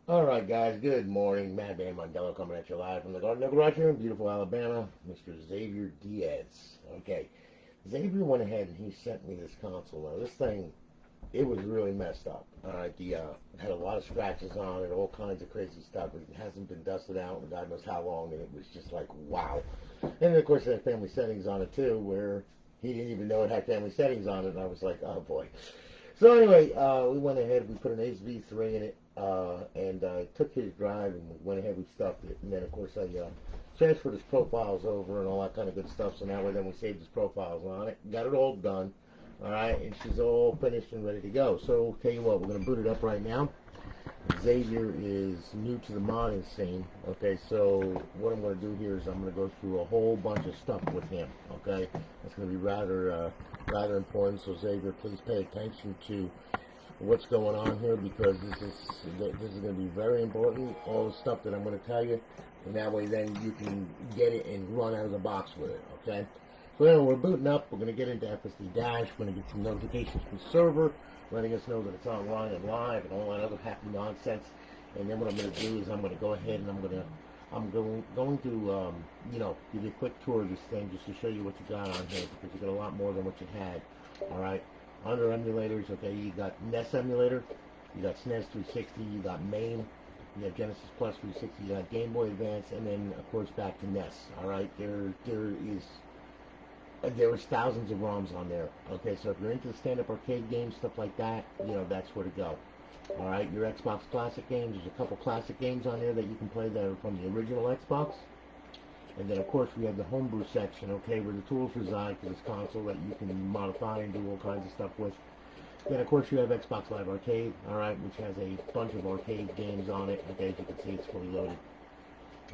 Alright guys, good morning. Madman Mondello coming at you live from the Garden Garage here in beautiful Alabama. Mr. Xavier Diaz. Okay, Xavier went ahead and he sent me this console. Now this thing, it was really messed up. Alright, the had a lot of scratches on it, all kinds of crazy stuff. It hasn't been dusted out in God knows how long, and it was just like, wow. And then of course it had family settings on it too, where he didn't even know it had family settings on it, and I was like, oh boy. So anyway, we went ahead, we put an ASV3 in it, and took his drive and we went ahead, we stuffed it, and then of course I transferred his profiles over and all that kind of good stuff, so now then we saved his profiles on it, got it all done, alright, and she's all finished and ready to go. So tell you what, we're going to boot it up right now. Xavier is new to the modding scene, okay, so what I'm going to do here is I'm going to go through a whole bunch of stuff with him, okay. It's going to be rather important, so Xavier, please pay attention to what's going on here, because this is going to be very important, all the stuff that I'm going to tell you, and that way then you can get it and run out of the box with it, okay. So anyway, we're booting up, we're going to get into FSD Dash, we're going to get some notifications from the server, letting us know that it's online and live and all that other happy nonsense. And then what I'm going to do is I'm going to go ahead and I'm going to you know, give you a quick tour of this thing just to show you what you got on here, because you got a lot more than what you had. All right, under emulators, okay, you got NES emulator, you got SNES 360, you got MAME, you got Genesis Plus 360, you got Game Boy Advance, and then of course back to NES. All right, there was thousands of ROMs on there. Okay, so if you're into the stand-up arcade games, stuff like that, you know, that's where to go. All right, your Xbox classic games, there's a couple classic games on there that you can play that are from the original Xbox. And then, of course, we have the homebrew section, okay, where the tools reside for this console that you can modify and do all kinds of stuff with. Then, of course, you have Xbox Live Arcade, all right, which has a bunch of arcade games on it. Okay, as you can see, it's fully loaded.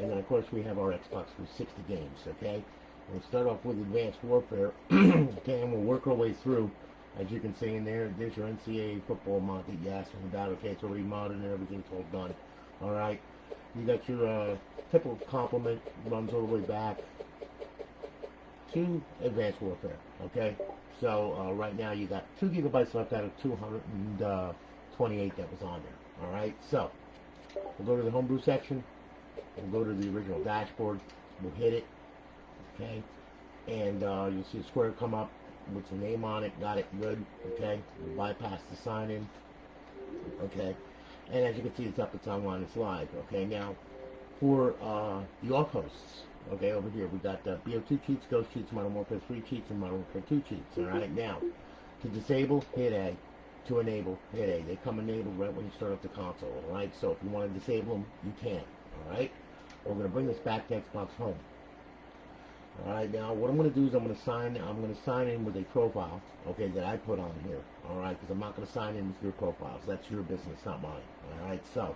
And then, of course, we have our Xbox 360 games, okay. We'll start off with Advanced Warfare, okay, and we'll work our way through. As you can see in there, there's your Ncaa football mod that you asked me about. Okay, it's already modded and everything's all done. All right, you got your typical complement, runs all the way back to Advanced Warfare. Okay, so right now you got 2 gigabytes left out of 228 that was on there. All right, so we'll go to the homebrew section. We'll go to the original dashboard. We'll hit it. Okay, and you'll see a square come up with your name on it. Got it, good. Okay, we'll bypass the sign in. Okay, and as you can see, it's up, it's online, it's live. Okay, now for the offhosts, okay, over here we got Bo2 cheats, Ghost cheats, Modern Warfare 3 cheats, and Modern Warfare 2 cheats. All right, now to disable, hit A. To enable, hit A. They come enabled right when you start up the console. All right, so if you want to disable them, you can. All right, we're going to bring this back to Xbox Home. Alright, now what I'm going to do is I'm going to sign in with a profile, okay, that I put on here, alright, because I'm not going to sign in with your profiles. That's your business, not mine. Alright, so,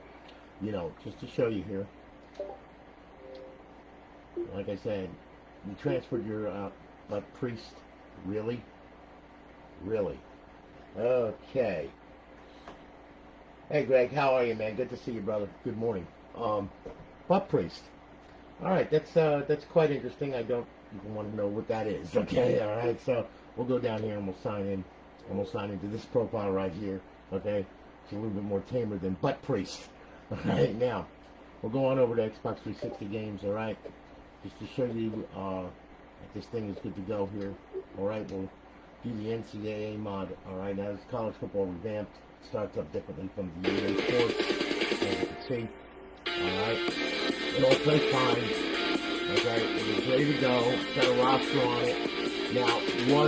you know, just to show you here, like I said, you transferred your priest, really? Really? Okay. Hey Greg, how are you, man? Good to see you, brother. Good morning. Butt priest. All right, that's quite interesting. I don't even want to know what that is. Okay, all right. So we'll go down here and we'll sign in, and we'll sign into this profile right here. Okay, it's a little bit more tamer than butt priest. All right, now we'll go on over to Xbox 360 games. All right, just to show you that this thing is good to go here. All right, we'll do the Ncaa mod. All right, now this college football revamped. It starts up differently from the EA Sports, as you can see. Alright, it all plays fine. Okay, it is ready to go. It's got a roster on it. Now, now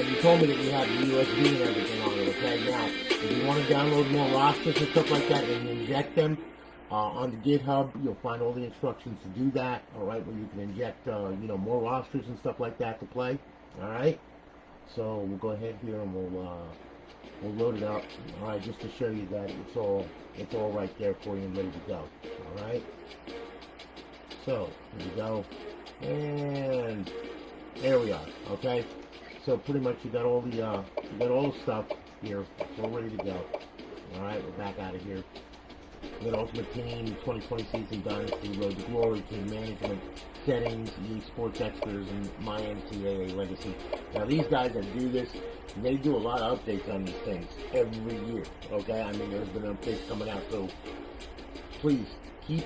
you told me that you have the USB and everything on it. Okay, now if you want to download more rosters and stuff like that and inject them on the GitHub, you'll find all the instructions to do that. All right, where you can inject you know, more rosters and stuff like that to play. All right, so we'll go ahead here and we'll load it up, all right, just to show you that it's all right there for you and ready to go, all right. So here we go, and there we are. Okay, so pretty much you got all the stuff here. It's all ready to go. All right, we're back out of here. You got Ultimate Team, 2020 Season Dynasty, Road to Glory, Team Management, Settings, EA Sports Extras, and My NCAA Legacy. Now these guys that do this, they do a lot of updates on these things every year, okay? I mean, there's been updates coming out, so please keep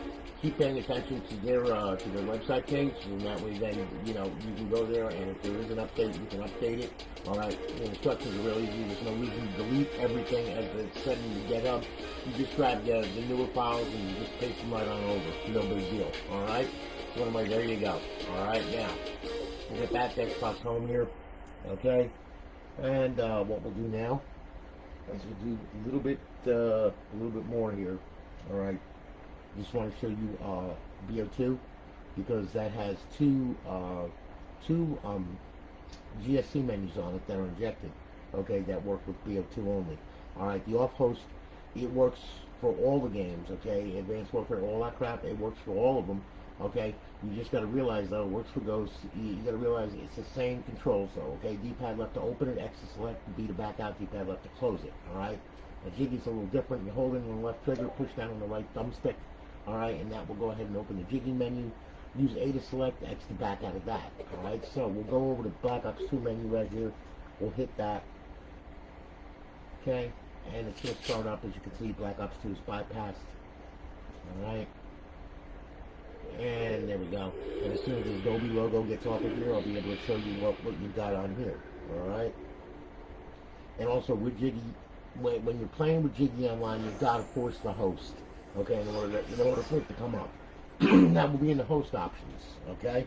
paying attention to their website page, and that way then, you know, you can go there, and if there is an update, you can update it. All right, the instructions are really easy. There's no reason to delete everything as it's set in the GitHub. You just grab the newer files and you just paste them right on over. No big deal. All right, so anyway, there you go. All right, now we'll get back to Xbox Home here, okay? And what we'll do now is we'll do a little bit more here. All right. Just want to show you Bo2 because that has two GSC menus on it that are injected, okay, that work with Bo2 only. All right, the off host, it works for all the games, okay, Advanced Warfare, all that crap, it works for all of them, okay. You just got to realize though, it works for Ghosts. You got to realize it's the same controls though, okay. D-pad left to open it, X to select, B to back out, D-pad left to close it. All right. The jiggy's a little different. You're holding on the left trigger, push down on the right thumbstick. All right, and that will go ahead and open the jiggy menu. Use A to select, X to back out of that. All right, so we'll go over to Black Ops 2 menu right here. We'll hit that. Okay, and it's going to start up. As you can see, Black Ops 2 is bypassed. All right, and there we go. And as soon as the Adobe logo gets off of here, I'll be able to show you what you've got on here. All right, and also with Jiggy, when you're playing with Jiggy online, you've got to force the host. Okay, in order for it to come up. That will be in the host options, okay?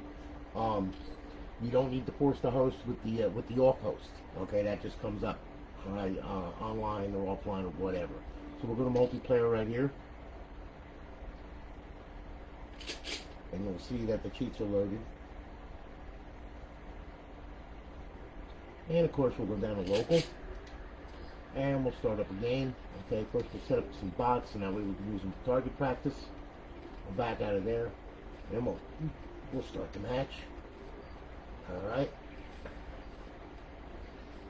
You don't need to force the host with the off host, okay? That just comes up, all right, online or offline or whatever. So we'll go to multiplayer right here. And you'll see that the cheats are loaded. And of course we'll go down to local. And we'll start up a game. Okay, first we'll set up some bots, and that way we can use them for target practice. We'll back out of there. Then we'll start the match. Alright.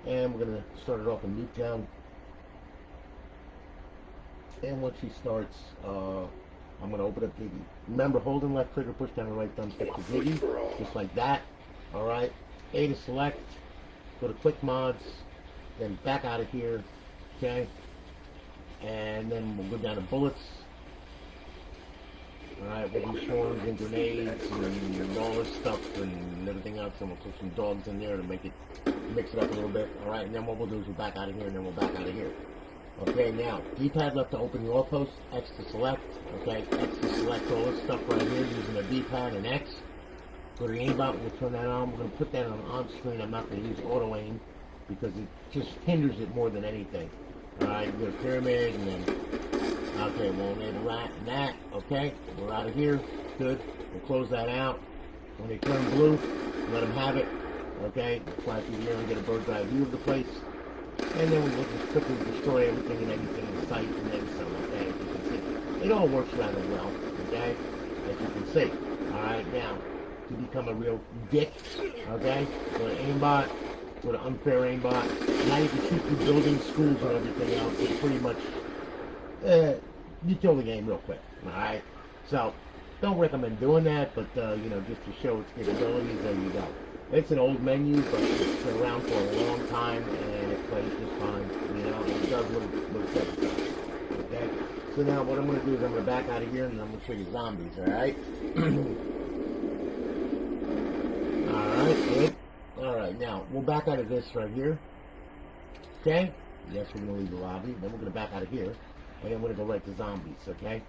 And we're going to start it off in Ncaa. And once she starts, I'm going to open up Jiggy. Remember, holding left trigger, push down the right thumbstick to Jiggy. Just like that. Alright. A to select. Go to quick mods. Then back out of here, okay, and then we'll go down to bullets. Alright, we'll do swarms and grenades and all this stuff and everything else, and we'll put some dogs in there to mix it up a little bit. Alright, and then what we'll do is we'll back out of here, and then we'll back out of here. Okay, now, D-pad left to open the off host, X to select, okay, X to select all this stuff right here using the D-pad and X. Go to the aimbot, we'll turn that on. We're going to put that on screen. I'm not going to use auto aim, because it just hinders it more than anything. Alright, you go to pyramid, and then, okay, we'll enable that and that, okay, we're out of here, good, we'll close that out. When they turn blue, let them have it, okay, fly through the air and get a bird's eye view of the place, and then we will just quickly destroy everything and anything in sight, and then some, okay, as you can see. It all works rather well, okay, as you can see. Alright, now, to become a real dick, okay, go to aimbot, go to unfair aimbot. Now you can shoot through buildings, schools, and everything else. It's pretty much, you kill the game real quick, alright? So, don't recommend doing that, but, you know, just to show its capabilities, there you go. It's an old menu, but it's been around for a long time, and it plays just fine, you know, it does what it says it does, okay? So now what I'm going to do is I'm going to back out of here, and I'm going to show you zombies, alright? Alright, good. Alright, now, we'll back out of this right here. Okay? Yes, we're going to leave the lobby. Then we're going to back out of here. And then we're going to go right to zombies, okay?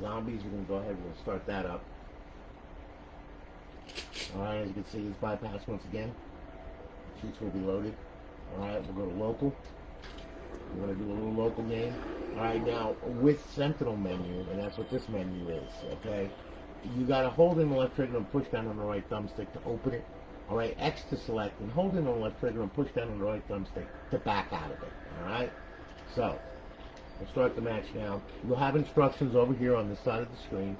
Zombies, we're going to go ahead and we'll start that up. Alright, as you can see, it's bypassed once again. Cheats will be loaded. Alright, we'll go to local. We're going to do a little local game. Alright, now, with sentinel menu, and that's what this menu is, okay? You got to hold in the left trigger and push down on the right thumbstick to open it. Alright, X to select, and hold in on the left trigger and push down on the right thumbstick to back out of it. Alright? So, we'll start the match now. You'll have instructions over here on the side of the screen.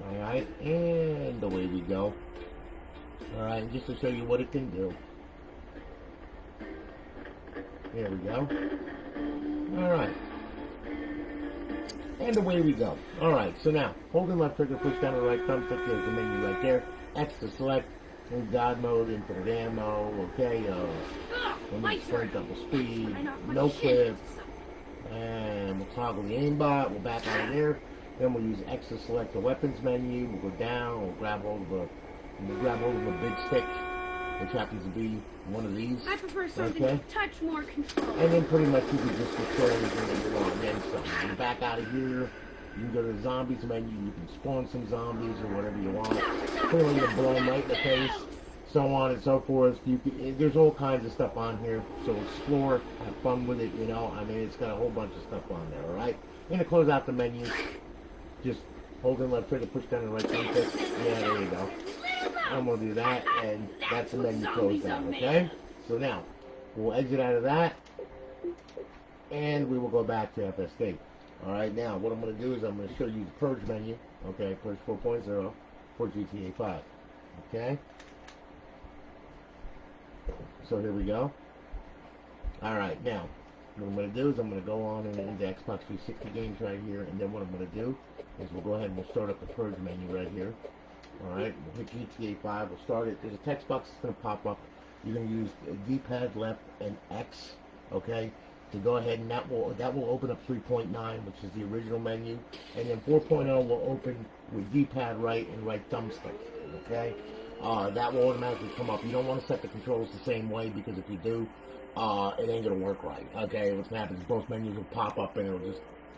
Alright, and away we go. Alright, just to show you what it can do. There we go. Alright. And away we go. Alright, so now, holding left trigger, push down the right thumbstick, there's the menu right there. X to select, in God mode, infinite ammo, okay, when you sprint double speed, no clip, and we'll toggle the aimbot, we'll back out of there. Then we'll use X to select the weapons menu, we'll go down, we'll grab hold of a big stick, which happens to be one of these. I prefer something with a touch more control. And then pretty much you can just control anything that you want. And then some. You back out of here, you can go to the zombies menu, you can spawn some zombies or whatever you want. Clearly you blow them right in the face, so on and so forth. There's all kinds of stuff on here, so explore, have fun with it, you know. I mean, it's got a whole bunch of stuff on there, alright? And to close out the menu, just hold in left trigger, push down the right thumbstick. Yeah, there you go. I'm going to do that, and that's the menu closed out, okay? So now, we'll exit out of that, and we will go back to FSD. Alright, now, what I'm going to do is I'm going to show you the Purge menu, okay, Purge 4.0 for GTA 5, okay? So here we go. Alright, now, what I'm going to do is I'm going to go on into Xbox 360 games right here, and then what I'm going to do is we'll go ahead and we'll start up the Purge menu right here. Alright, we'll hit GTA 5, we'll start it. There's a text box that's going to pop up. You're going to use D-pad left and X, okay, to go ahead, and that will open up 3.9, which is the original menu, and then 4.0 will open with D-pad right and right thumbstick, okay? That will automatically come up. You don't want to set the controls the same way, because if you do, it ain't going to work right, okay? What's going to happen is both menus will pop up and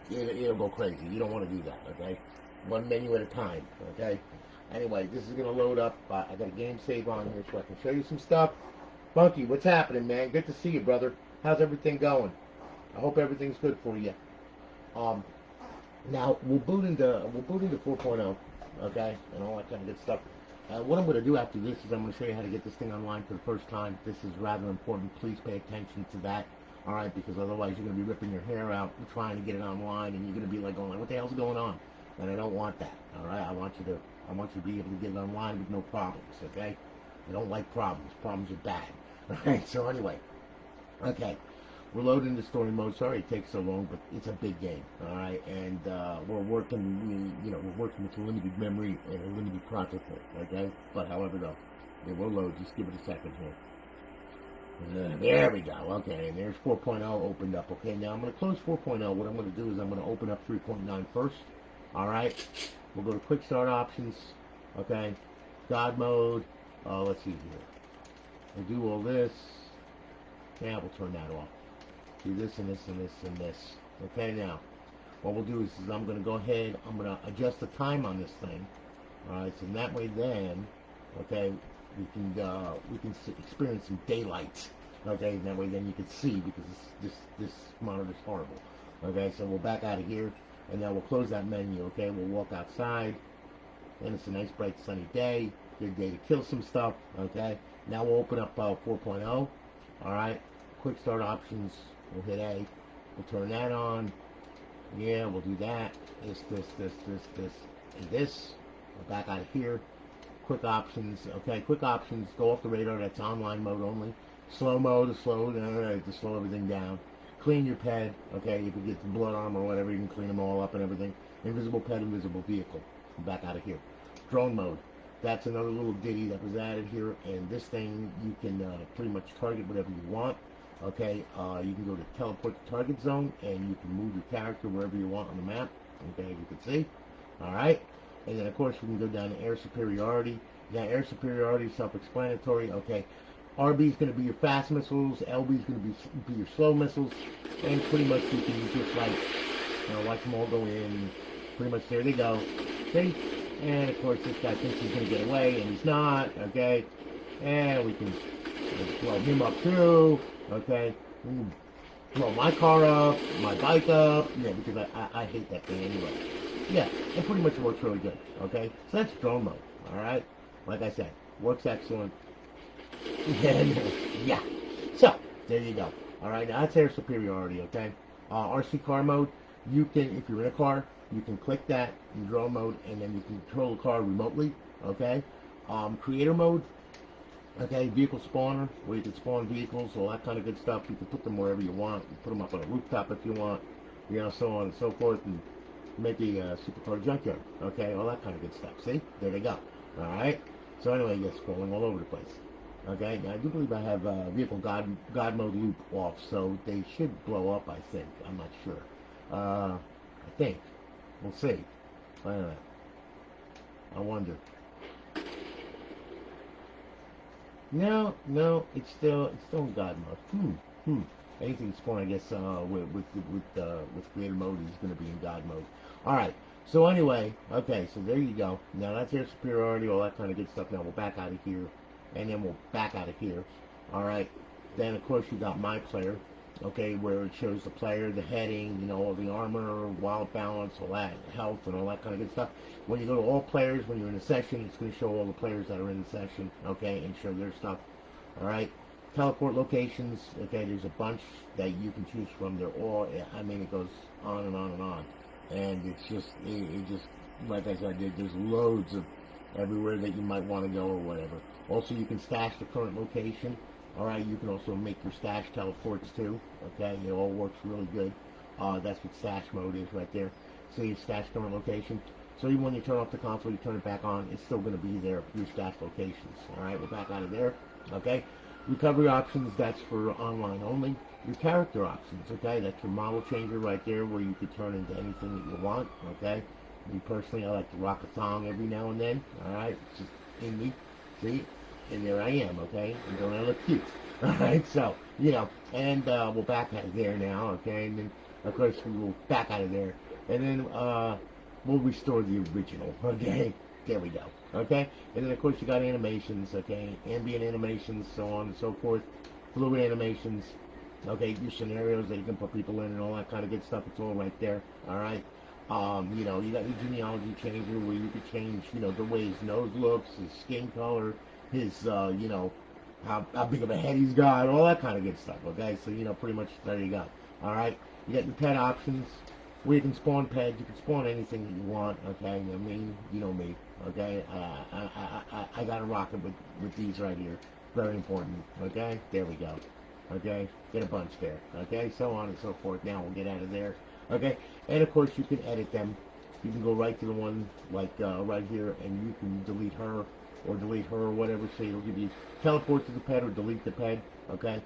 it'll go crazy. You don't want to do that, okay? One menu at a time, okay? Anyway, this is going to load up. I got a game save on here so I can show you some stuff. Bunky, what's happening, man? Good to see you, brother. How's everything going? I hope everything's good for you. Now, we'll boot into 4.0, okay? And all that kind of good stuff. What I'm going to do after this is I'm going to show you how to get this thing online for the first time. This is rather important. Please pay attention to that, all right? Because otherwise you're going to be ripping your hair out trying to get it online, and you're going to be like going, what the hell's going on? And I don't want that, all right? I want you to be able to get it online with no problems, okay? I don't like problems. Problems are bad, all right? So anyway, okay. We're loading the story mode. Sorry it takes so long, but it's a big game, all right? And we're working with a limited memory and a limited processor, okay? But however, though, it will load. Just give it a second here. There we go. Okay, and there's 4.0 opened up. Okay, now I'm going to close 4.0. What I'm going to do is I'm going to open up 3.9 first. All right, we'll go to quick start options. Okay, God mode. Let's see here. We'll do all this. Yeah, we'll turn that off. Do this and this and this and this. Okay, now what we'll do is I'm going to go ahead. I'm going to adjust the time on this thing. All right, so that way then, okay, we can experience some daylight. Okay, that way then you can see, because this monitor is horrible. Okay, so we'll back out of here, and now we'll close that menu. Okay, we'll walk outside, and it's a nice bright sunny day. Good day to kill some stuff. Okay, now we'll open up 4.0. All right, quick start options. We'll hit A. We'll turn that on. Yeah, we'll do that. This, and this. We'll back out of here. Quick options. Okay, quick options. Go off the radar. That's online mode only. Slow mode to slow everything down. Clean your ped. Okay, if you get the blood armor or whatever, you can clean them all up and everything. Invisible ped, invisible vehicle. Back out of here. Drone mode. That's another little ditty that was added here. And this thing, you can pretty much target whatever you want. Okay, you can go to teleport to target zone, and you can move your character wherever you want on the map. Okay, you can see. All right, and then of course we can go down to air superiority. Now air superiority is self-explanatory. Okay, RB is going to be your fast missiles, LB is going to be your slow missiles, and pretty much you can just like watch them all go in. Pretty much there they go. See, and of course this guy thinks he's going to get away, and he's not. Okay, and we can blow him up too. Okay, blow my car up, my bike up, yeah, because I hate that thing anyway. Yeah, it pretty much works really good, okay? So that's drone mode, alright? Like I said, works excellent. And, yeah, so, there you go. Alright, now that's air superiority, okay? RC car mode, you can, if you're in a car, you can click that in drone mode, and then you can control the car remotely, okay? Creator mode, okay, vehicle spawner, where you can spawn vehicles, all that kind of good stuff. You can put them wherever you want. You put them up on a rooftop if you want, so on and so forth. And make a supercar junkyard. Okay, all that kind of good stuff. See, there they go. All right. So anyway, yes, scrolling all over the place. Okay, now I do believe I have vehicle God mode loop off, so they should blow up. I think. I'm not sure. I think. We'll see. Wait a minute. I wonder. No, it's still in God mode. Anything spawn, I guess, with creator mode is going to be in God mode. All right. So anyway, okay. So there you go. Now that's air superiority, all that kind of good stuff. Now we'll back out of here, and then we'll back out of here. All right. Then of course you got my player. Okay, where it shows the player, the heading, you know, all the armor, wild balance, all that, health, and all that kind of good stuff. When you go to all players, when you're in a session, it's going to show all the players that are in the session, okay, and show their stuff. All right, teleport locations. Okay, there's a bunch that you can choose from. They're all, I mean, it goes on and on and on, and it's just, it just, like I said, there's loads of everywhere that you might want to go or whatever. Also, you can stash the current location. Alright, you can also make your stash teleports too. Okay, it all works really good. That's what stash mode is right there. So you stash current location. So even when you turn off the console, you turn it back on, it's still going to be there, your stash locations. Alright, we're back out of there. Okay, recovery options, that's for online only. Your character options, okay, that's your model changer right there where you could turn into anything that you want. Okay, me personally, I like to rock a thong every now and then. Alright, it's just in me. See? And there I am, okay? And don't I look cute? Alright, so, you know, and we'll back out of there now, okay? And then, of course, we will back out of there. And then we'll restore the original, okay? There we go, okay? And then, of course, you got animations, okay? Ambient animations, so on and so forth. Fluid animations, okay? Your scenarios that you can put people in and all that kind of good stuff. It's all right there, alright? You know, you got your genealogy changer where you could change, you know, the way his nose looks, his skin color, his, you know, how big of a head he's got, all that kind of good stuff, okay? So, you know, pretty much there you go. All right? You got your pet options where you can spawn pets. You can spawn anything that you want, okay? I mean, you know me, okay? I got to rock it with these right here. Very important, okay? There we go, okay? Get a bunch there, okay? So on and so forth. Now we'll get out of there, okay? And, of course, you can edit them. You can go right to the one, like, right here, and you can delete her, or delete her or whatever, so it'll give you teleport to the pet or delete the pet, okay?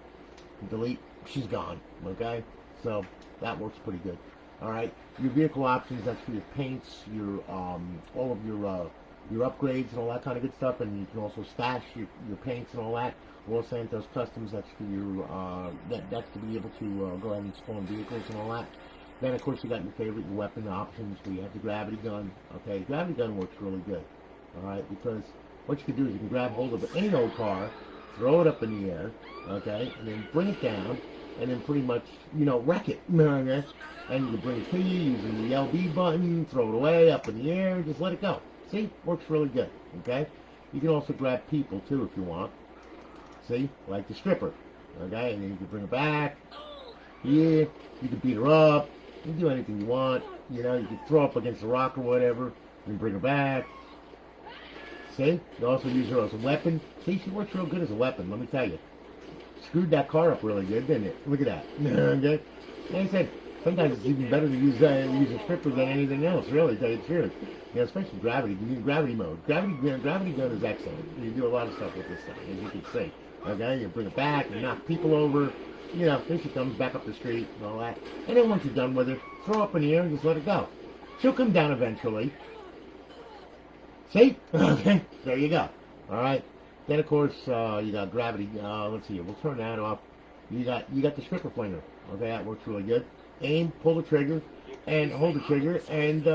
Delete, she's gone, okay? So that works pretty good. Alright, your vehicle options, that's for your paints, your all of your upgrades and all that kind of good stuff, and you can also stash your paints and all that. Los Santos Customs, that's for your that's to be able to go ahead and spawn vehicles and all that. Then of course you got your favorite, your weapon options, where you have the gravity gun, okay? Gravity gun works really good, alright, because what you can do is you can grab hold of any old car, throw it up in the air, okay, and then bring it down, and then pretty much, you know, wreck it, okay? And you can bring it to you using the LB button, throw it away, up in the air, just let it go. See? Works really good, okay? You can also grab people, too, if you want. See? Like the stripper, okay? And then you can bring her back. Yeah, you can beat her up. You can do anything you want. You know, you can throw up against a rock or whatever. You can bring her back. See? You also use her as a weapon. See, she works real good as a weapon, let me tell you. Screwed that car up really good, didn't it? Look at that. Okay? Like I said, sometimes it's even better to use a stripper than anything else, really, to tell you the truth. You know, especially gravity. You use gravity mode. Gravity gun is excellent. You do a lot of stuff with this thing, as you can see. Okay? You bring it back, you knock people over. You know, then she comes back up the street and all that. And then once you're done with her, throw her up in the air and just let it go. She'll come down eventually. See? Okay, there you go. Alright. Then of course you got gravity. Let's see, we'll turn that off. You got the stripper flinger. Okay, that works really good. Aim, pull the trigger, and hold the trigger, and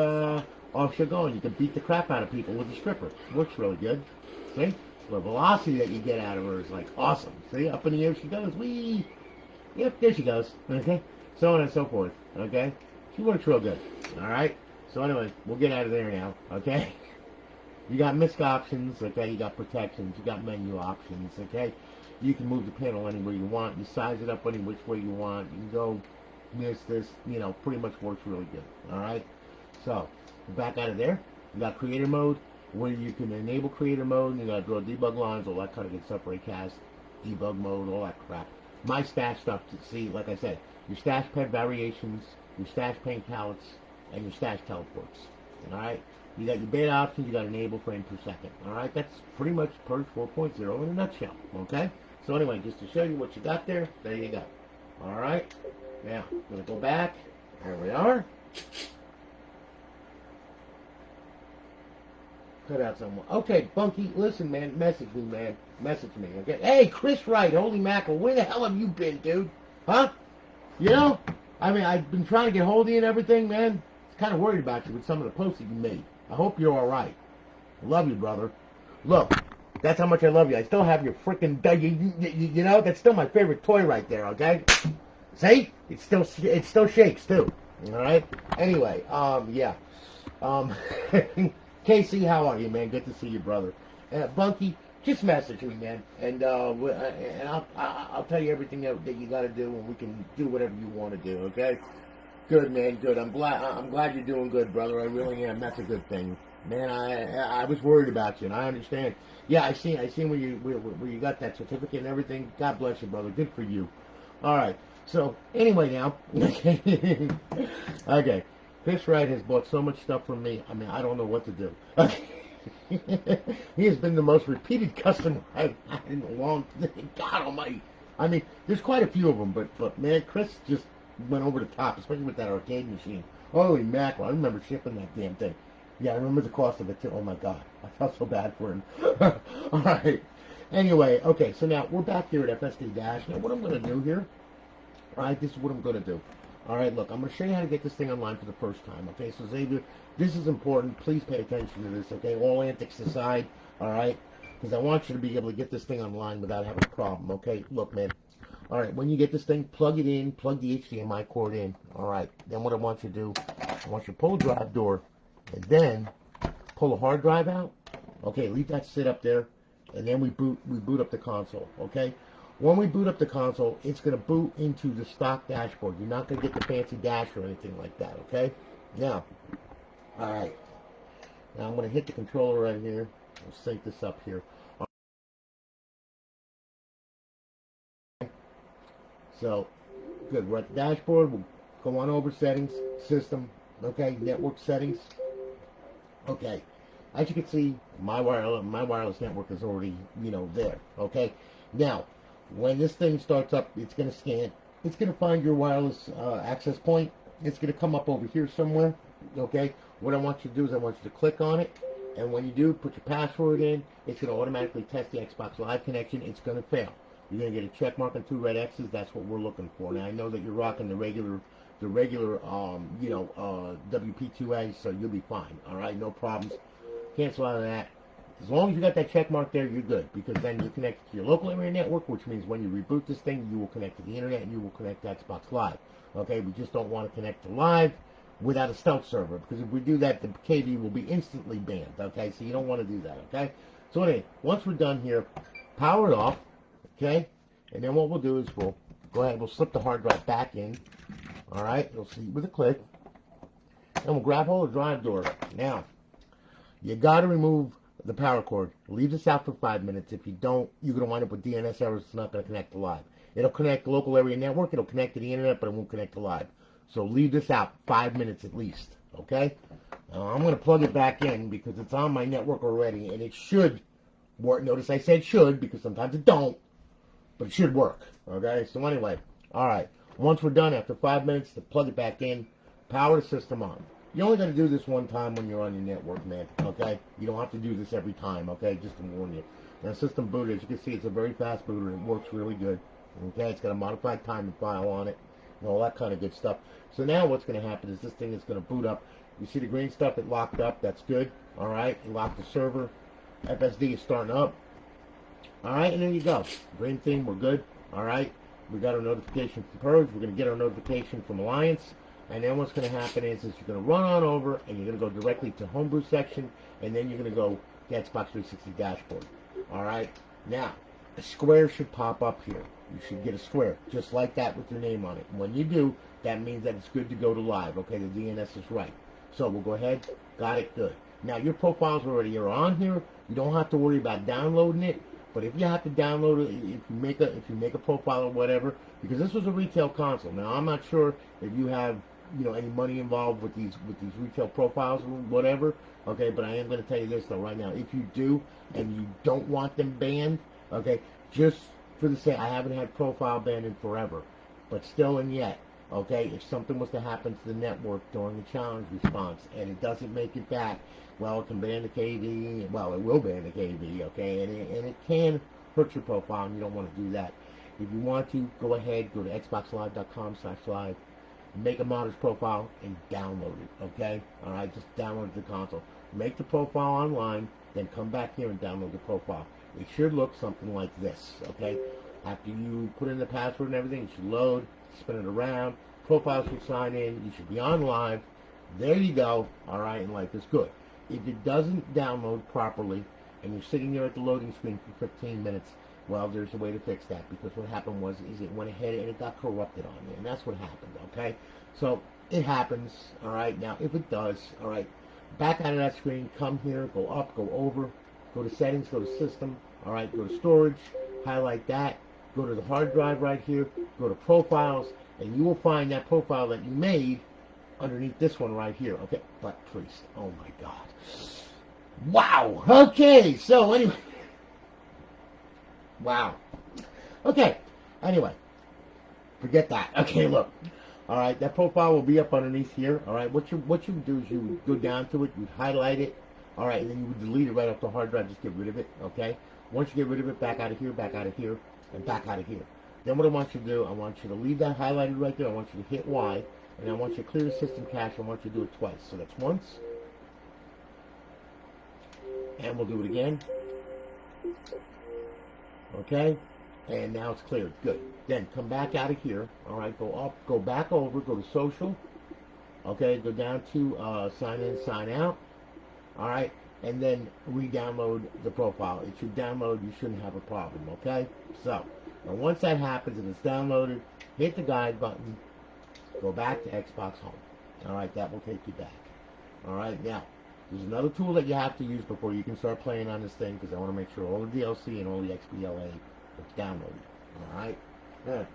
off she'll go. And you can beat the crap out of people with the stripper. Works really good. See? The velocity that you get out of her is like awesome. See? Up in the air she goes. Whee! Yep, there she goes. Okay? So on and so forth. Okay? She works real good. Alright? So anyway, we'll get out of there now. Okay? You got misc options, okay? You got protections, you got menu options, okay? You can move the panel anywhere you want. You size it up any which way you want. You can go this, you know, pretty much works really good, all right? So, back out of there. You got creator mode, where you can enable creator mode, and you got to draw debug lines, all that kind of good stuff, raycast, debug mode, all that crap. My stash stuff, to see, like I said, your stash pet variations, your stash paint palettes, and your stash teleports. All right. You got your beta options. You got enable frame per second. All right. That's pretty much Purge 4.0 in a nutshell. Okay. So anyway, just to show you what you got there, there you go. All right. Now, I'm going to go back. There we are. Cut out someone. Okay, Bunky, listen, man. Message me, man. Message me, okay? Hey, Chris Wright, holy mackerel. Where the hell have you been, dude? Huh? You know? I mean, I've been trying to get hold of you and everything, man. I was kind of worried about you with some of the posts that you made. I hope you're all right. I love you, brother. Look, that's how much I love you. I still have your freaking... You know, that's still my favorite toy right there, okay? See? It still shakes, too. All right? Anyway, yeah. Casey, how are you, man? Good to see you, brother. Bunky, just message me, man, and I'll tell you everything that you got to do, and we can do whatever you want to do. Okay? Good, man. Good. I'm glad you're doing good, brother. I really am. That's a good thing, man. I was worried about you, and I understand. Yeah, I seen where you got that certificate and everything. God bless you, brother. Good for you. All right. So anyway, now, okay. Chris Wright has bought so much stuff from me. I mean, I don't know what to do. He has been the most repeated customer I've had in a long time. God almighty. I mean, there's quite a few of them, but man, Chris just went over the top, especially with that arcade machine. Holy mackerel. I remember shipping that damn thing. Yeah, I remember the cost of it too. Oh my God. I felt so bad for him. All right. Anyway, okay, so now we're back here at FSD Dash. Now, what I'm going to do here, all right, this is what I'm going to do. All right, look, I'm going to show you how to get this thing online for the first time, okay? So, Xavier, this is important. Please pay attention to this, okay? All antics aside, all right? Because I want you to be able to get this thing online without having a problem, okay? Look, man, all right, when you get this thing, plug it in, plug the HDMI cord in, all right? Then what I want you to do, I want you to pull the drive door, and then pull the hard drive out, okay? Leave that sit up there, and then we boot up the console, okay? When we boot up the console, it's going to boot into the stock dashboard. You're not going to get the fancy dash or anything like that, okay? Now, all right. Now I'm going to hit the controller right here. I'll sync this up here. Okay. So, good. We're at the dashboard. We'll go on over settings, system, okay, network settings. Okay. As you can see, my wireless network is already, you know, there, okay? Now, when this thing starts up, it's going to scan. It's going to find your wireless access point. It's going to come up over here somewhere, okay? What I want you to do is I want you to click on it, and when you do, put your password in. It's going to automatically test the Xbox Live connection. It's going to fail. You're going to get a check mark and 2 red X's. That's what we're looking for. Now, I know that you're rocking the regular WP2A, so you'll be fine, all right? No problems. Cancel out of that. As long as you got that check mark there, you're good, because then you connect to your local area network, which means when you reboot this thing, you will connect to the internet and you will connect to Xbox Live. Okay, we just don't want to connect to Live without a stealth server, because if we do that, the KV will be instantly banned. Okay, so you don't want to do that. Okay, so anyway, once we're done here, power it off. Okay, and then what we'll do is we'll go ahead, we'll slip the hard drive back in. All right, you'll see with a click, and we'll grab hold of the drive door. Now, you got to remove the power cord. Leave this out for 5 minutes. If you don't, you're going to wind up with DNS errors. It's not going to connect to Live. It'll connect to local area network. It'll connect to the internet, but it won't connect to Live. So leave this out 5 minutes at least. Okay? Now, I'm going to plug it back in because it's on my network already, and it should work. Notice I said should because sometimes it don't, but it should work. Okay? So anyway, all right. Once we're done, after 5 minutes, to plug it back in, power the system on. You only got to do this one time when you're on your network, man, okay? You don't have to do this every time, okay? Just to warn you. Now, system boot, as you can see, it's a very fast booter, and it works really good, okay? It's got a modified timing file on it, and all that kind of good stuff. So now what's going to happen is this thing is going to boot up. You see the green stuff? It locked up. That's good, all right? It locked the server. FSD is starting up. All right, and there you go. Green theme, we're good, all right? We got our notification from Purge. We're going to get our notification from Alliance. And then what's going to happen is you're going to run on over, and you're going to go directly to Homebrew section, and then you're going to go to Xbox 360 dashboard. All right? Now, a square should pop up here. You should get a square, just like that with your name on it. When you do, that means that it's good to go to Live. Okay, the DNS is right. So we'll go ahead. Got it. Good. Now, your profiles already are on here. You don't have to worry about downloading it. But if you have to download it, if you make a profile or whatever, because this was a retail console. Now, I'm not sure if you have any money involved with these retail profiles or whatever. Okay, but I am going to tell you this though right now. If you do and you don't want them banned, okay, just for the sake, I haven't had profile banned in forever, but still and yet, okay, if something was to happen to the network during the challenge response and it doesn't make it back, well, it can ban the KV. Well, it will ban the KV, okay, and it can hurt your profile, and you don't want to do that. If you want to, go ahead, go to xboxlive.com/live, make a modest profile, and download it, okay? All right, just download it to the console. Make the profile online, then come back here and download the profile. It should look something like this, okay? After you put in the password and everything, it should load, spin it around, profile should sign in, you should be on live. There you go, all right, and life is good. If it doesn't download properly, and you're sitting there at the loading screen for 15 minutes, well, there's a way to fix that, because what happened was it went ahead and it got corrupted on you, and that's what happened, okay? So it happens, all right? Now, if it does, all right, back out of that screen, come here, go up, go over, go to settings, go to system, all right, go to storage, highlight that, go to the hard drive right here, go to profiles, and you will find that profile that you made underneath this one right here, okay? Butt priest, oh my God. Wow, okay, so anyway. Wow. Okay. Anyway, forget that. Okay, look. All right, that profile will be up underneath here. All right, what you would do is you would go down to it, you'd highlight it. All right, and then you would delete it right off the hard drive. Just get rid of it. Okay. Once you get rid of it, back out of here, and back out of here. Then what I want you to do, I want you to leave that highlighted right there. I want you to hit Y, and I want you to clear the system cache. I want you to do it twice. So that's once, and we'll do it again. Okay, and now it's cleared. Good. Then come back out of here. All right, go up, go back over, go to social. Okay, go down to sign in, sign out. All right, and then re-download the profile. It should download. You shouldn't have a problem. Okay, so now once that happens and it's downloaded, hit the guide button. Go back to Xbox Home. All right, that will take you back. All right, now. There's another tool that you have to use before you can start playing on this thing, because I want to make sure all the DLC and all the XBLA is downloaded. Alright? Yeah.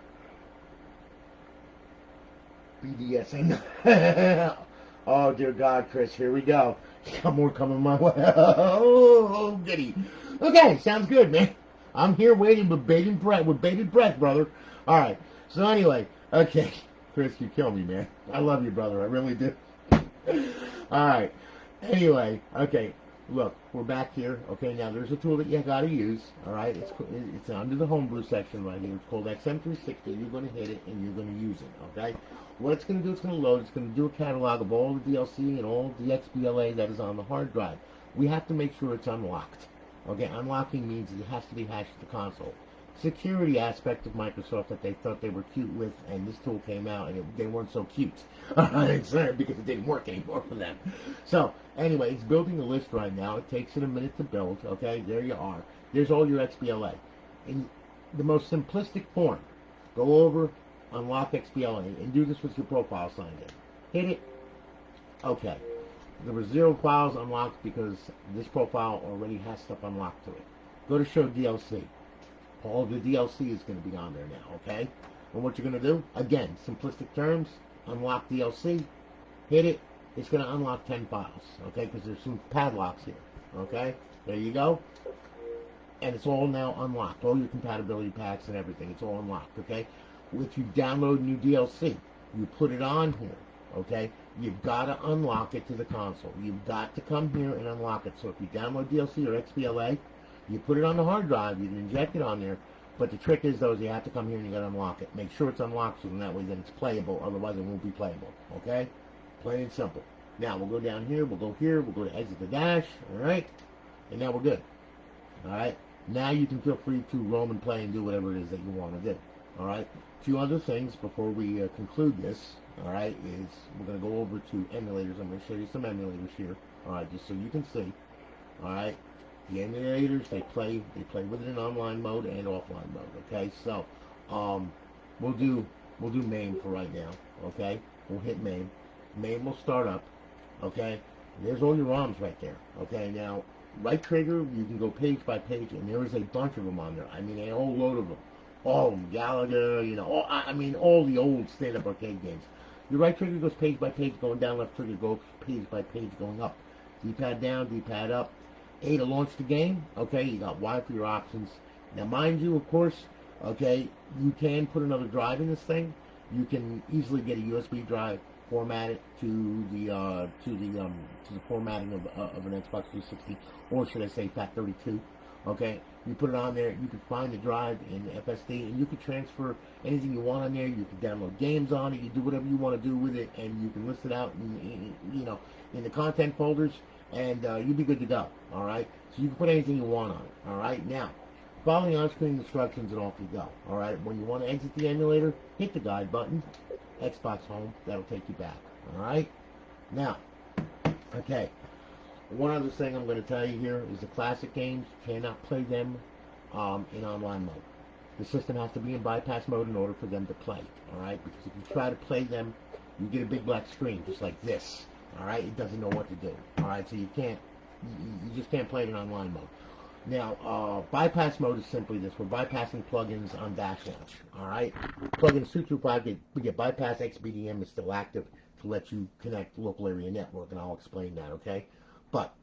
BDSM. Oh, dear God, Chris, here we go. Got more coming my way. Oh, goody. Okay, sounds good, man. I'm here waiting with bated breath, brother. Alright, so anyway, okay. Chris, you kill me, man. I love you, brother. I really do. Alright. Anyway, okay, look, we're back here. Okay, now there's a tool that you got to use. All right, it's under the homebrew section right here. It's called XM360. You're going to hit it and you're going to use it. Okay, what it's going to do, it's going to load. It's going to do a catalog of all the DLC and all the XBLA that is on the hard drive. We have to make sure it's unlocked. Okay, unlocking means it has to be hashed to the console. Security aspect of Microsoft that they thought they were cute with, and this tool came out and they weren't so cute. Because it didn't work anymore for them. So anyway, it's building a list right now. It takes it a minute to build. Okay, there you are. There's all your XBLA in the most simplistic form. Go over, unlock XBLA, and do this with your profile signed in. Hit it. Okay. There were 0 files unlocked because this profile already has stuff unlocked to it. Go to show DLC. All the DLC is going to be on there now, okay? And what you're going to do, again, simplistic terms, unlock DLC, hit it, it's going to unlock 10 files, okay? Because there's some padlocks here, okay? There you go. And it's all now unlocked. All your compatibility packs and everything, it's all unlocked, okay? If you download new DLC, you put it on here, okay? You've got to unlock it to the console. You've got to come here and unlock it. So if you download DLC or XBLA, you put it on the hard drive, you can inject it on there, but the trick is, though, is you have to come here and you got to unlock it. Make sure it's unlocked so that way then it's playable, otherwise it won't be playable, okay? Plain and simple. Now, we'll go down here, we'll go to exit the dash, alright? And now we're good, alright? Now you can feel free to roam and play and do whatever it is that you want to do, alright? A few other things before we conclude this, alright, is we're going to go over to emulators. I'm going to show you some emulators here, alright, just so you can see, alright? The emulators, they play with it in online mode and offline mode, okay? So, we'll do MAME for right now, okay? We'll hit MAME. MAME will start up, okay? There's all your ROMs right there, okay? Now, right trigger, you can go page by page, and there is a bunch of them on there. I mean, a whole load of them. All of them. Gallagher, you know, all the old stand-up arcade games. Your right trigger goes page by page going down, left trigger goes page by page going up. D-pad down, D-pad up. A to launch the game, okay, you got Y for your options. Now mind you, of course, okay, you can put another drive in this thing. You can easily get a USB drive, format it to the formatting of an Xbox 360, or should I say FAT32. Okay, you put it on there. You can find the drive in FSD, and you can transfer anything you want on there. You can download games on it. You do whatever you want to do with it, and you can list it out in the content folders, and you'll be good to go. All right, so you can put anything you want on it. All right, now follow the on-screen instructions, and off you go. All right, when you want to exit the emulator, hit the guide button, Xbox Home. That'll take you back. All right, now, okay. One other thing I'm going to tell you here is the classic games, you cannot play them in online mode. The system has to be in bypass mode in order for them to play, all right? Because if you try to play them, you get a big black screen just like this, all right? It doesn't know what to do, all right? So you just can't play it in online mode. Now, bypass mode is simply this. We're bypassing plugins on Dash Launch, all right? Plugins 225, we get bypass XBDM is still active to let you connect local area network, and I'll explain that, okay? But,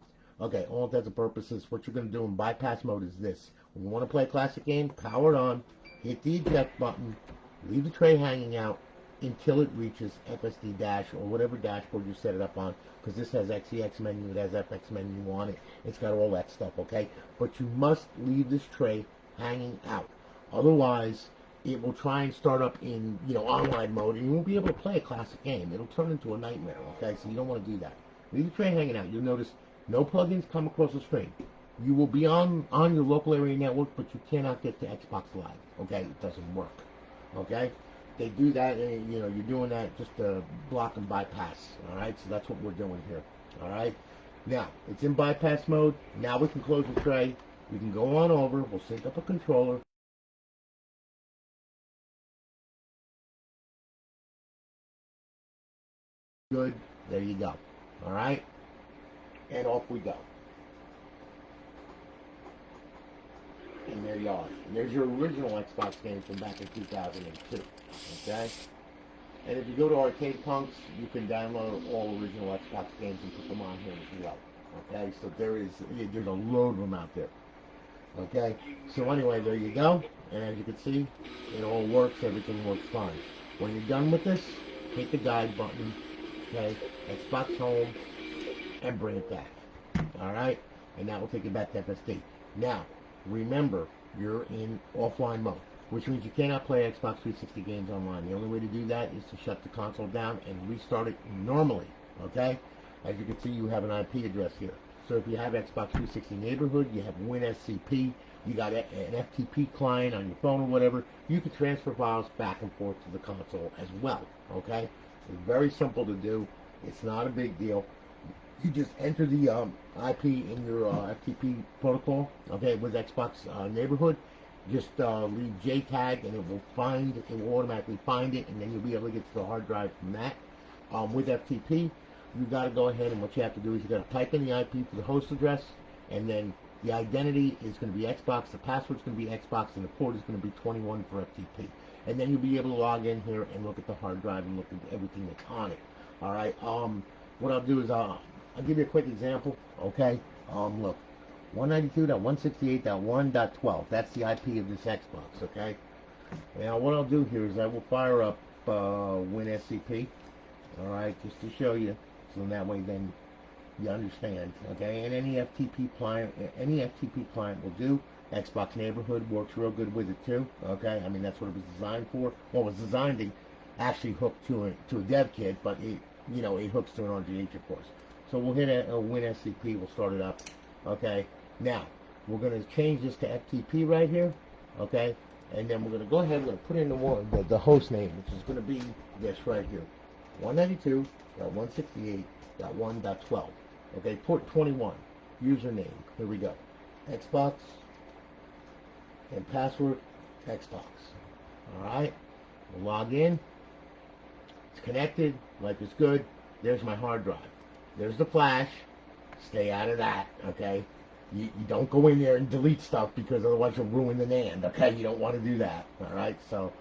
okay, all intents and purposes, what you're going to do in bypass mode is this. When you want to play a classic game, power it on, hit the eject button, leave the tray hanging out until it reaches FSD dash or whatever dashboard you set it up on, because this has XEX menu, it has FX menu on it, it's got all that stuff, okay? But you must leave this tray hanging out. Otherwise, it will try and start up in, online mode, and you won't be able to play a classic game. It'll turn into a nightmare, okay? So you don't want to do that. Leave the tray hanging out. You'll notice no plugins come across the screen. You will be on your local area network, but you cannot get to Xbox Live. Okay, it doesn't work. Okay, they do that, and you're doing that just to block and bypass. All right, so that's what we're doing here. All right, now it's in bypass mode. Now we can close the tray. We can go on over. We'll sync up a controller. Good. There you go. All right, and off we go. And there you are. And there's your original Xbox game from back in 2002. Okay? And if you go to Arcade Punks, you can download all original Xbox games and put them on here as well. Okay? So there's a load of them out there. Okay? So anyway, there you go. And as you can see, it all works. Everything works fine. When you're done with this, hit the guide button. Okay? Xbox Home. And bring it back. Alright? And that will take you back to FSD. Now, remember, you're in offline mode, which means you cannot play Xbox 360 games online. The only way to do that is to shut the console down and restart it normally, okay? As you can see, you have an IP address here. So if you have Xbox 360 Neighborhood, you have WinSCP, you got an FTP client on your phone or whatever, you can transfer files back and forth to the console as well, okay? It's very simple to do. It's not a big deal. You just enter the IP in your FTP protocol, okay, with Xbox Neighborhood. Just leave JTAG, and it will automatically find it, and then you'll be able to get to the hard drive from that. With FTP, you got to go ahead, and what you have to do is you got to type in the IP for the host address, and then the identity is going to be Xbox, the password is going to be Xbox, and the port is going to be 21 for FTP. And then you'll be able to log in here and look at the hard drive and look at everything that's on it. All right. What I'll do is I'll give you a quick example, okay? Look, 192.168.1.12. That's the IP of this Xbox, okay? Now, what I'll do here is I will fire up WinSCP, all right, just to show you, so that way then you understand, okay? And any FTP client will do. Xbox Neighborhood works real good with it too, okay? I mean, that's what it was designed for. Well, it was designed to actually hook to a dev kit, but it hooks to an RGH, of course. So we'll hit a WinSCP, we'll start it up, okay? Now, we're going to change this to FTP right here, okay? And then we're going to go ahead and put in the host name, which is going to be this right here, 192.168.1.12, okay? Port 21, username, here we go, Xbox, and password, Xbox, all right? We'll log in, it's connected, life is good, there's my hard drive. There's the flash. Stay out of that, okay? You don't go in there and delete stuff because otherwise you'll ruin the NAND, okay? You don't want to do that, all right? So,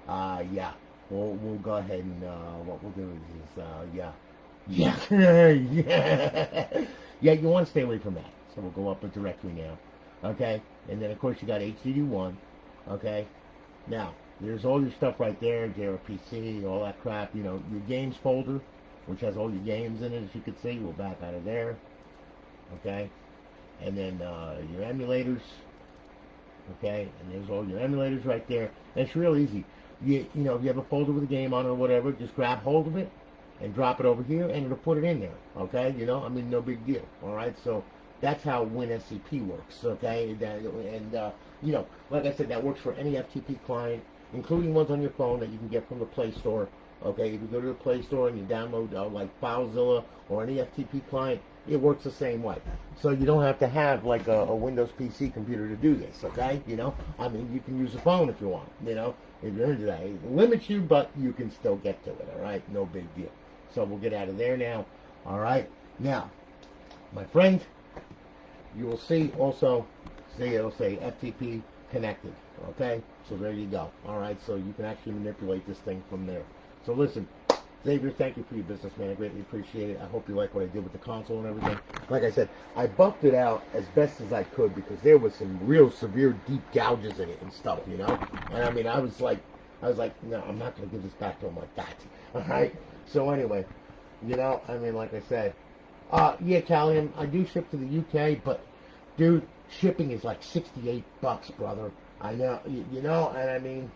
yeah. we'll go ahead and what we'll do is yeah, yeah, yeah. You want to stay away from that, so we'll go up a directory now, okay? And then of course you got HDD1, okay? Now there's all your stuff right there, JRPC, all that crap. You know, your games folder, which has all your games in it, as you can see. We'll back out of there, okay? And then your emulators, okay? And there's all your emulators right there. And it's real easy. You know, if you have a folder with a game on it or whatever, just grab hold of it and drop it over here, and it'll put it in there, okay? You know, I mean, no big deal, all right? So that's how WinSCP works, okay? And you know, like I said, that works for any FTP client, including ones on your phone that you can get from the Play Store, okay? If you go to the Play Store and you download like FileZilla or any FTP client, it works the same way. So you don't have to have like a Windows PC computer to do this, okay? You know, I mean, you can use a phone if you want, you know, if you're into that. It limits you, but you can still get to it, all right? No big deal. So we'll get out of there now, all right? Now, my friend, you will see also, it'll say FTP connected, okay? So there you go, all right? So you can actually manipulate this thing from there. So listen, Xavier, thank you for your business, man. I greatly appreciate it. I hope you like what I did with the console and everything. Like I said, I buffed it out as best as I could because there was some real severe deep gouges in it and stuff, you know? And I mean, I was like, no, I'm not going to give this back to him like that, all right? So anyway, you know, I mean, like I said, yeah, Callium, I do ship to the UK, but, dude, shipping is like $68, brother. I know, you know, and I mean,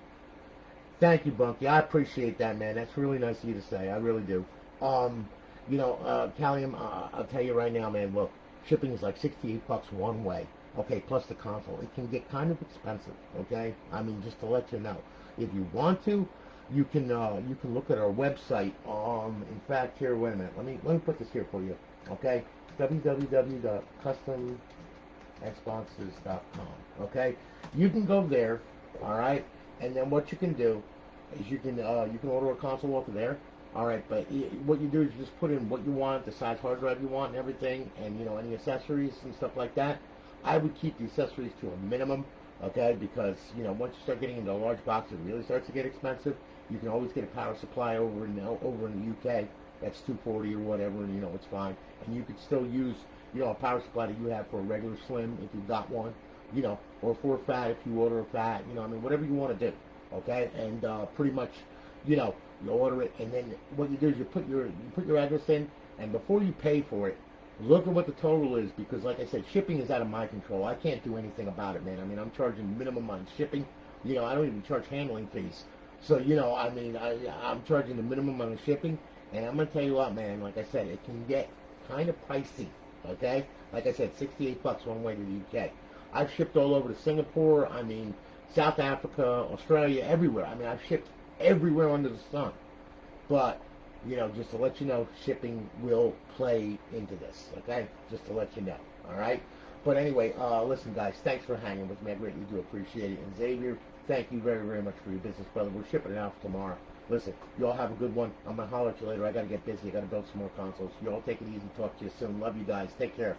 thank you, Bunky. I appreciate that, man. That's really nice of you to say. I really do. You know, Callium, I'll tell you right now, man, look, shipping is like $68 one way. Okay, plus the console. It can get kind of expensive, okay? I mean, just to let you know. If you want to, you can look at our website. In fact, here, wait a minute. Let me put this here for you, okay? www.customxboxes.com, okay? You can go there, all right? And then what you can do is you can order a console off of there. All right, but what you do is you just put in what you want, the size hard drive you want, and everything, and you know, any accessories and stuff like that. I would keep the accessories to a minimum, okay? Because you know, once you start getting into a large box, it really starts to get expensive. You can always get a power supply over in the UK. That's $240 or whatever, and you know it's fine. And you could still use, you know, a power supply that you have for a regular Slim if you've got one, you know, or for a Fat if you order a Fat, you know, I mean, whatever you want to do, okay? And pretty much, you know, you order it, and then what you do is you put your address in, and before you pay for it, look at what the total is, because like I said, shipping is out of my control. I can't do anything about it, man. I mean, I'm charging minimum on shipping. You know, I don't even charge handling fees. So, you know, I mean, I'm charging the minimum on the shipping, and I'm going to tell you what, man, like I said, it can get kind of pricey, okay? Like I said, $68 one way to the UK. I've shipped all over to Singapore, I mean, South Africa, Australia, everywhere. I mean, I've shipped everywhere under the sun. But, you know, just to let you know, shipping will play into this, okay? Just to let you know, all right? But anyway, listen, guys, thanks for hanging with me. I greatly do appreciate it. And Xavier, thank you very, very much for your business, brother. We're shipping it out tomorrow. Listen, you all have a good one. I'm going to holler at you later. I got to get busy. I got to build some more consoles. You all take it easy. Talk to you soon. Love you guys. Take care.